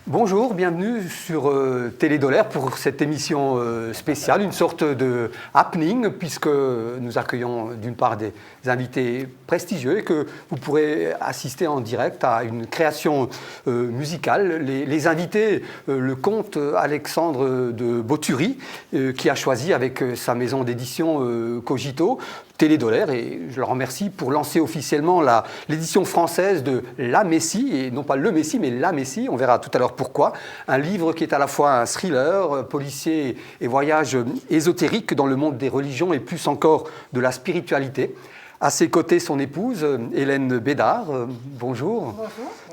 Bonjour, bienvenue sur Télé Dolaire pour cette émission spéciale, une sorte de happening puisque nous accueillons d'une part des invités prestigieux et que vous pourrez assister en direct à une création musicale. Les invités, le comte Alexandre de Bottury qui a choisi avec sa maison d'édition Cogito Télé Dolaire, et je le remercie pour lancer officiellement l'édition française de La Messie, et non pas Le Messie, mais La Messie, on verra tout à l'heure pourquoi. Un livre qui est à la fois un thriller, policier et voyage ésotérique dans le monde des religions et plus encore de la spiritualité. À ses côtés, son épouse, Hélène Bédard. Bonjour. Bonjour.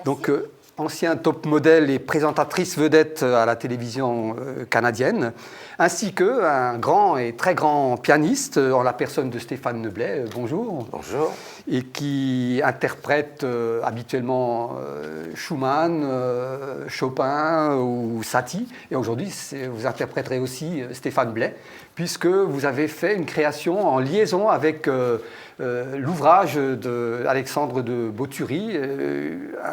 Donc, ancien top modèle et présentatrice vedette à la télévision canadienne, ainsi qu'un grand et très grand pianiste en la personne de Stéphane Blais. Bonjour. Bonjour. Et qui interprète habituellement Schumann, Chopin ou Satie. Et aujourd'hui, vous interpréterez aussi Stéphane Blais, puisque vous avez fait une création en liaison avec l'ouvrage d'Alexandre de Bottury,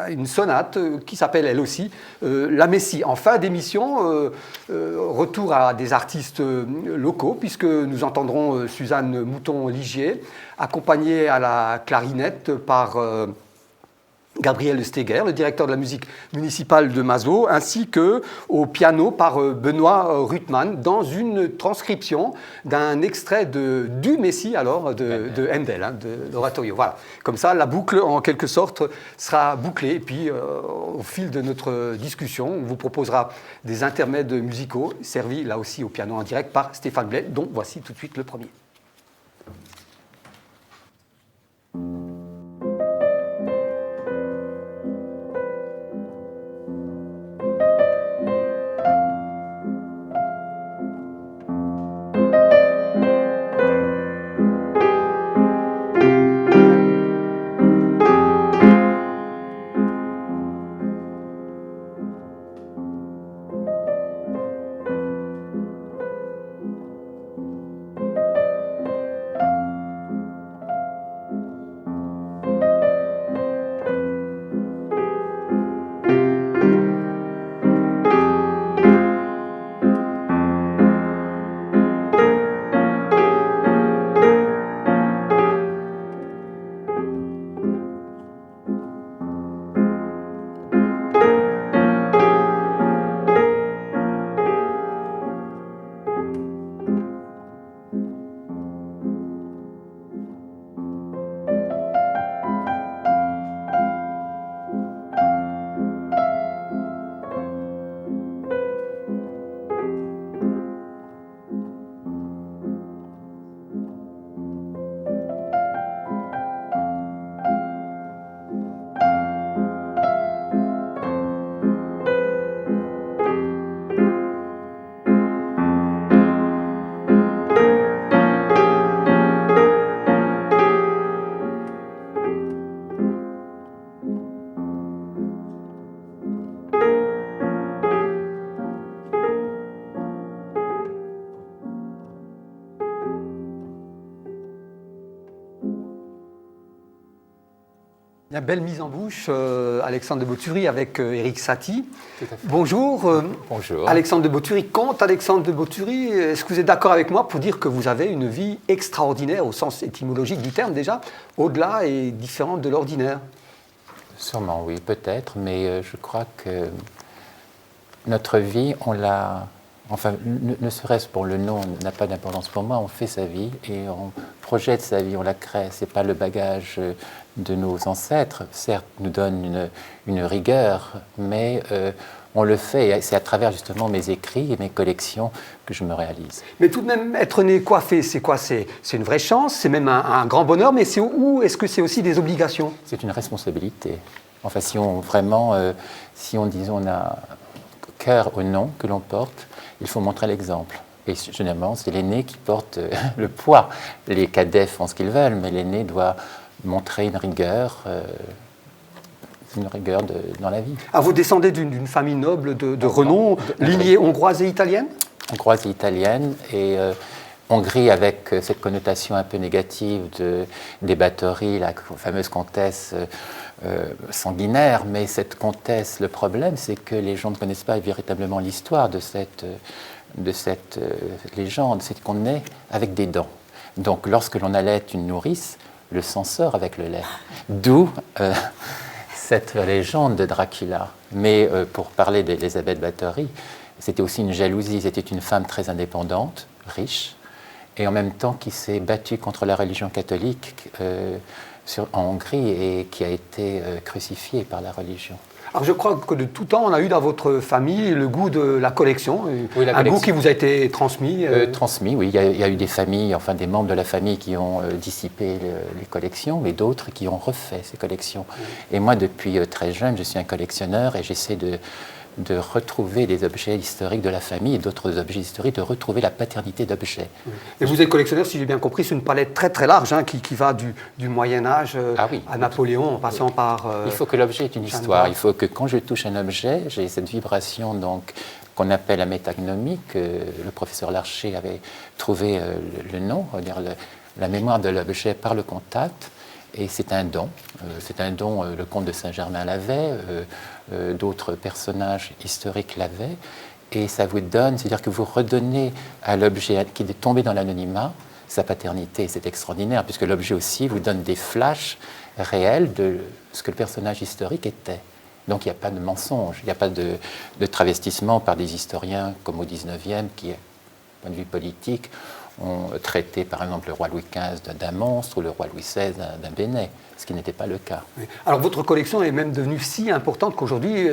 une sonate qui s'appelle elle aussi La Messie. En fin d'émission, retour à des artistes locaux, puisque nous entendrons Suzanne Mouton-Ligier, accompagnée à la clarinette par Gabriel Steger, le directeur de la musique municipale de Mazot, ainsi qu'au piano par Benoît Ruttmann, dans une transcription d'un extrait du Messie, alors, de Handel, de l'oratorio. Voilà. Comme ça, la boucle, en quelque sorte, sera bouclée. Et puis, au fil de notre discussion, on vous proposera des intermèdes musicaux, servis là aussi au piano en direct par Stéphane Blais, dont voici tout de suite le premier. Une belle mise en bouche, Alexandre de Bottury avec Éric Satie. Bonjour. Bonjour. Alexandre de Bottury, comte Alexandre de Bottury, est-ce que vous êtes d'accord avec moi pour dire que vous avez une vie extraordinaire au sens étymologique du terme déjà, au-delà et différente de l'ordinaire? Sûrement, oui, peut-être, mais je crois que notre vie, on l'a... Enfin, ne serait-ce pour le nom, n'a pas d'importance pour moi. On fait sa vie et on projette sa vie, on la crée. Ce n'est pas le bagage de nos ancêtres. Certes, nous donne une rigueur, mais on le fait. Et c'est à travers justement mes écrits et mes collections que je me réalise. Mais tout de même, être né coiffé, c'est quoi? C'est une vraie chance, c'est même un grand bonheur, mais où est-ce que c'est aussi des obligations? C'est une responsabilité. Enfin, si on vraiment, disons, on a cœur au nom que l'on porte, il faut montrer l'exemple. Et généralement, c'est l'aîné qui porte le poids. Les cadets font ce qu'ils veulent, mais l'aîné doit montrer une rigueur dans la vie. Ah, vous descendez d'une famille noble de renom, lignée hongroise et italienne? Hongroise et italienne, et Hongrie avec cette connotation un peu négative des batteries, la fameuse comtesse sanguinaire, mais cette comtesse, le problème, c'est que les gens ne connaissent pas véritablement l'histoire de cette légende, c'est qu'on est avec des dents. Donc, lorsque l'on allait une nourrice, le sang sort avec le lait. D'où cette légende de Dracula. Mais pour parler d'Elisabeth Bathory, c'était aussi une jalousie. C'était une femme très indépendante, riche, et en même temps qui s'est battue contre la religion catholique en Hongrie et qui a été crucifiée par la religion. Alors je crois que de tout temps, on a eu dans votre famille le goût de la collection, oui, la un collection. goût qui vous a été transmis. Transmis, oui. Il y a eu des familles, enfin des membres de la famille qui ont dissipé les collections, mais d'autres qui ont refait ces collections. Oui. Et moi, depuis très jeune, je suis un collectionneur et j'essaie de retrouver des objets historiques de la famille et d'autres objets historiques, de retrouver la paternité d'objets. Et vous êtes collectionneur, si j'ai bien compris, c'est une palette très très large qui va du Moyen-Âge à Napoléon, en passant par... Il faut que l'objet ait une histoire. Il faut que quand je touche un objet, j'ai cette vibration donc, qu'on appelle la métagnomie, que le professeur Larcher avait trouvé le nom, dire la mémoire de l'objet par le contact. Et c'est un don. Le comte de Saint-Germain l'avait, d'autres personnages historiques l'avaient. Et ça vous donne, c'est-à-dire que vous redonnez à l'objet qui est tombé dans l'anonymat sa paternité. C'est extraordinaire, puisque l'objet aussi vous donne des flashs réels de ce que le personnage historique était. Donc il n'y a pas de mensonge, il n'y a pas de travestissement par des historiens comme au XIXe qui, du point de vue politique, ont traité par exemple le roi Louis XV d'un monstre ou le roi Louis XVI d'un bénet, ce qui n'était pas le cas. Oui. Alors votre collection est même devenue si importante qu'aujourd'hui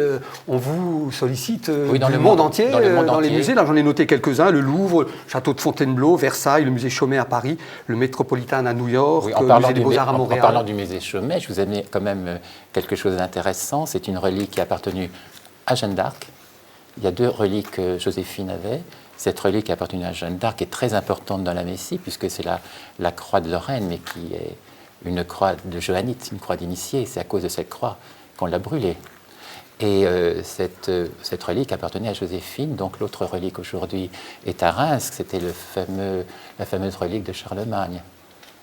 on vous sollicite dans le monde entier, dans les musées. Là j'en ai noté quelques-uns, le Louvre, le château de Fontainebleau, Versailles, le musée Chaumet à Paris, le Metropolitan à New York, le musée des Beaux-Arts à Montréal. En parlant du musée Chaumet, je vous ai quand même quelque chose d'intéressant. C'est une relique qui a appartenu à Jeanne d'Arc. Il y a 2 reliques que Joséphine avait. Cette relique qui appartient à Jeanne d'Arc est très importante dans la Messie, puisque c'est la croix de Lorraine, mais qui est une croix de Johannite, une croix d'initié. C'est à cause de cette croix qu'on l'a brûlée. Et cette relique appartenait à Joséphine. Donc l'autre relique aujourd'hui est à Reims. C'était la fameuse relique de Charlemagne.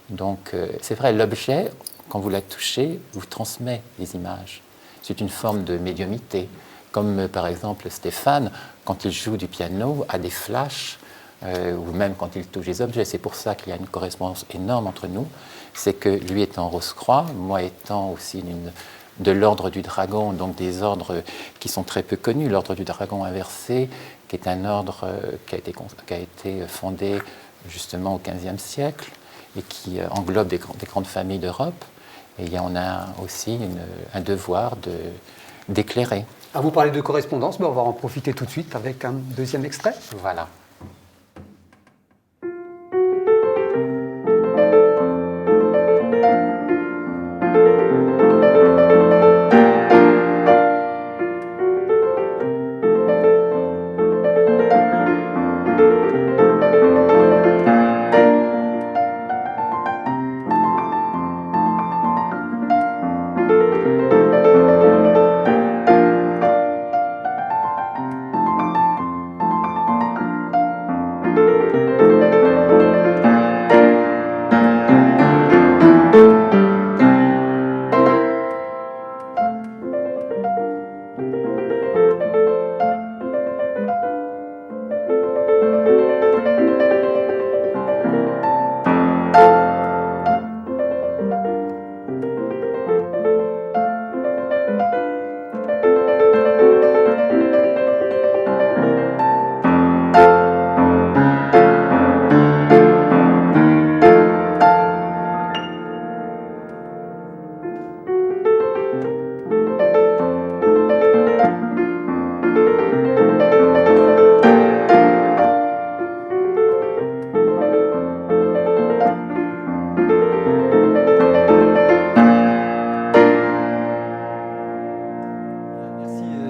Donc c'est vrai, l'objet, quand vous la touchez, vous transmet des images. C'est une forme de médiumnité. Comme par exemple Stéphane, quand il joue du piano, a des flashs, ou même quand il touche des objets. C'est pour ça qu'il y a une correspondance énorme entre nous. C'est que lui étant Rose-Croix, moi étant aussi de l'ordre du dragon, donc des ordres qui sont très peu connus. L'ordre du dragon inversé, qui est un ordre qui a été fondé justement au XVe siècle et qui englobe des grandes familles d'Europe. Et on a aussi un devoir d'éclairer. À vous parler de correspondance, mais on va en profiter tout de suite avec un deuxième extrait. Voilà.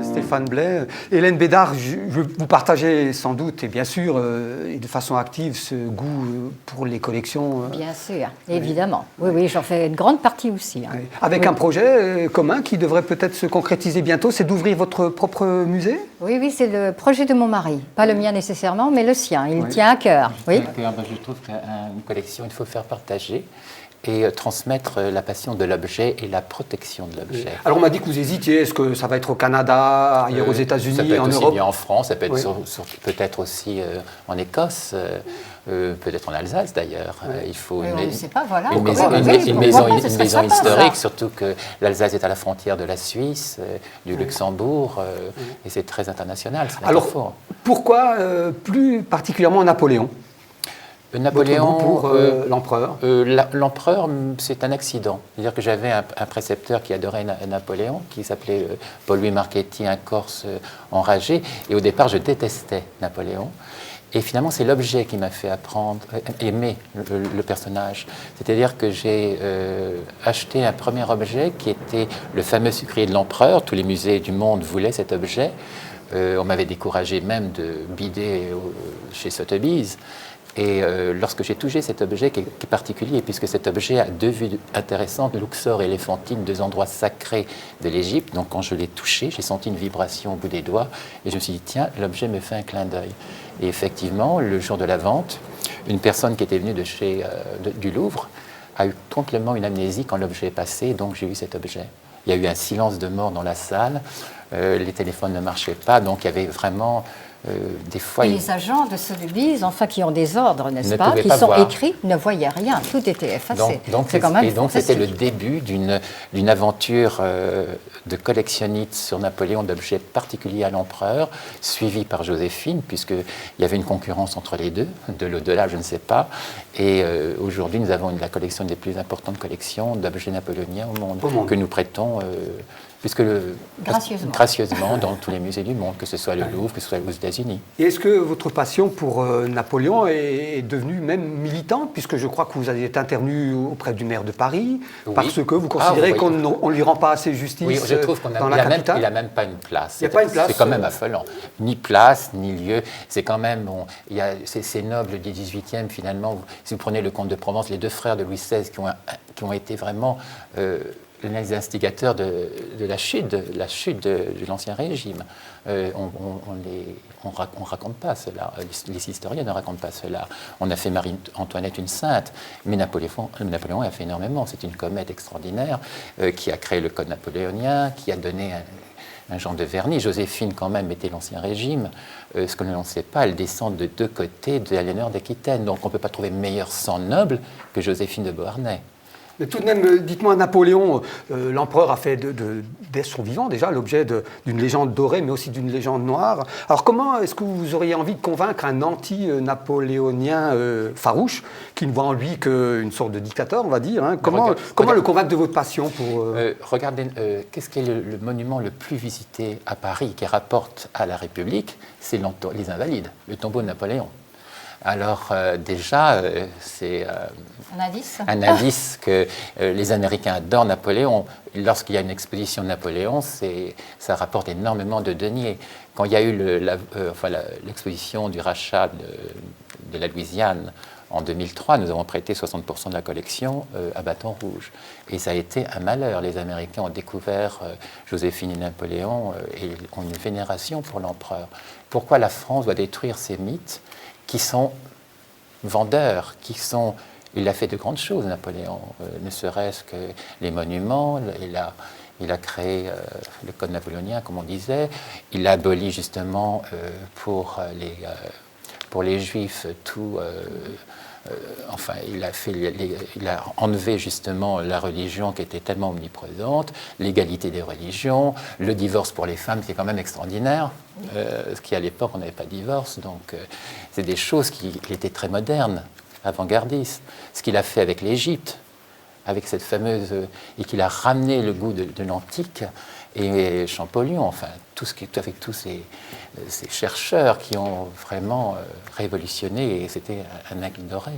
Stéphane Blais. Hélène Bédard, vous partagez sans doute, et bien sûr, et de façon active, ce goût pour les collections. Bien sûr, évidemment. Oui, j'en fais une grande partie aussi. Oui. Avec un projet commun qui devrait peut-être se concrétiser bientôt, c'est d'ouvrir votre propre musée ? Oui, c'est le projet de mon mari. Pas le mien nécessairement, mais le sien. Il tient à cœur. Oui. Je trouve qu'une collection, il faut faire partager. et transmettre la passion de l'objet et la protection de l'objet. Alors on m'a dit que vous hésitiez, est-ce que ça va être au Canada, ailleurs aux États-Unis, ça peut être en aussi Europe? bien en France, ça peut être peut-être aussi en Écosse, peut-être en Alsace d'ailleurs. Il faut on ne sait pas, voilà. une maison historique, surtout que l'Alsace est à la frontière de la Suisse, du Luxembourg, et c'est très international. Alors pourquoi plus particulièrement Napoléon? Napoléon, pour l'empereur. L'empereur, c'est un accident. C'est-à-dire que j'avais un précepteur qui adorait Napoléon, qui s'appelait Paul-Louis Marchetti, un Corse enragé. Et au départ, je détestais Napoléon. Et finalement, c'est l'objet qui m'a fait aimer le personnage. C'est-à-dire que j'ai acheté un premier objet qui était le fameux sucrier de l'empereur. Tous les musées du monde voulaient cet objet. On m'avait découragé même de bider chez Sotheby's. Et lorsque j'ai touché cet objet qui est particulier, puisque cet objet a deux vues intéressantes, Luxor et Éléphantine, deux endroits sacrés de l'Égypte. Donc quand je l'ai touché, j'ai senti une vibration au bout des doigts et je me suis dit, tiens, l'objet me fait un clin d'œil. Et effectivement, le jour de la vente, une personne qui était venue du Louvre a eu complètement une amnésie quand l'objet est passé, donc j'ai eu cet objet. Il y a eu un silence de mort dans la salle, les téléphones ne marchaient pas, donc il y avait vraiment... des fois, et les agents de Sotheby's, enfin qui ont des ordres, n'est-ce pas, qui pas sont voir. Écrits, ne voyaient rien, tout était effacé. Donc c'était le début d'une aventure de collectionnite sur Napoléon d'objets particuliers à l'empereur, suivie par Joséphine, puisqu'il y avait une concurrence entre les deux, de l'au-delà, je ne sais pas. Et aujourd'hui, nous avons la collection des plus importantes collections d'objets napoléoniens au monde, que nous prêtons... gracieusement dans tous les musées du monde, que ce soit le Louvre, que ce soit aux États-Unis. Et est-ce que votre passion pour Napoléon est devenue même militante, puisque je crois que vous avez été intervenu auprès du maire de Paris, parce que vous considérez qu'on ne lui rend pas assez justice dans la capitale? Je trouve qu'il n'a même pas une place. Il n'y a pas une place. C'est quand même affolant. Ni place, ni lieu. C'est quand même... Bon, il y a ces nobles du XVIIIe, finalement, si vous prenez le comte de Provence, les deux frères de Louis XVI qui ont été vraiment... les instigateurs de la chute de l'Ancien Régime. On raconte pas cela, les historiens ne racontent pas cela. On a fait Marie-Antoinette une sainte, mais Napoléon a fait énormément. C'est une comète extraordinaire qui a créé le Code napoléonien, qui a donné un genre de vernis. Joséphine, quand même, était l'Ancien Régime. Ce que l'on ne sait pas, elle descend de deux côtés de Aliénor d'Aquitaine. Donc on ne peut pas trouver meilleur sang noble que Joséphine de Beauharnais. Mais tout de même, dites-moi, Napoléon, l'empereur a fait dès son vivant déjà l'objet d'une légende dorée, mais aussi d'une légende noire. Alors comment est-ce que vous auriez envie de convaincre un anti-napoléonien farouche, qui ne voit en lui qu'une sorte de dictateur, on va dire, hein? Comment le convaincre de votre passion pour... Regardez, qu'est-ce qui est le monument le plus visité à Paris, qui rapporte à la République? C'est les Invalides, le tombeau de Napoléon. Alors déjà, c'est un indice que les Américains adorent Napoléon. Lorsqu'il y a une exposition de Napoléon, ça rapporte énormément de deniers. Quand il y a eu l'exposition du rachat de la Louisiane en 2003, nous avons prêté 60% de la collection à Bâton Rouge. Et ça a été un malheur. Les Américains ont découvert Joséphine et Napoléon et ont une vénération pour l'empereur. Pourquoi la France doit détruire ces mythes qui sont vendeurs, Il a fait de grandes choses, Napoléon, ne serait-ce que les monuments. Il a créé le Code napoléonien, comme on disait. Il a aboli justement pour les Juifs tout... il a enlevé justement la religion qui était tellement omniprésente, l'égalité des religions, le divorce pour les femmes, c'est quand même extraordinaire, ce qui à l'époque on n'avait pas de divorce, donc c'est des choses qui étaient très modernes, avant-gardistes. Ce qu'il a fait avec l'Égypte, avec cette fameuse... et qu'il a ramené le goût de l'antique, et Champollion, enfin, avec tous ces chercheurs qui ont vraiment révolutionné, et c'était un aigle doré.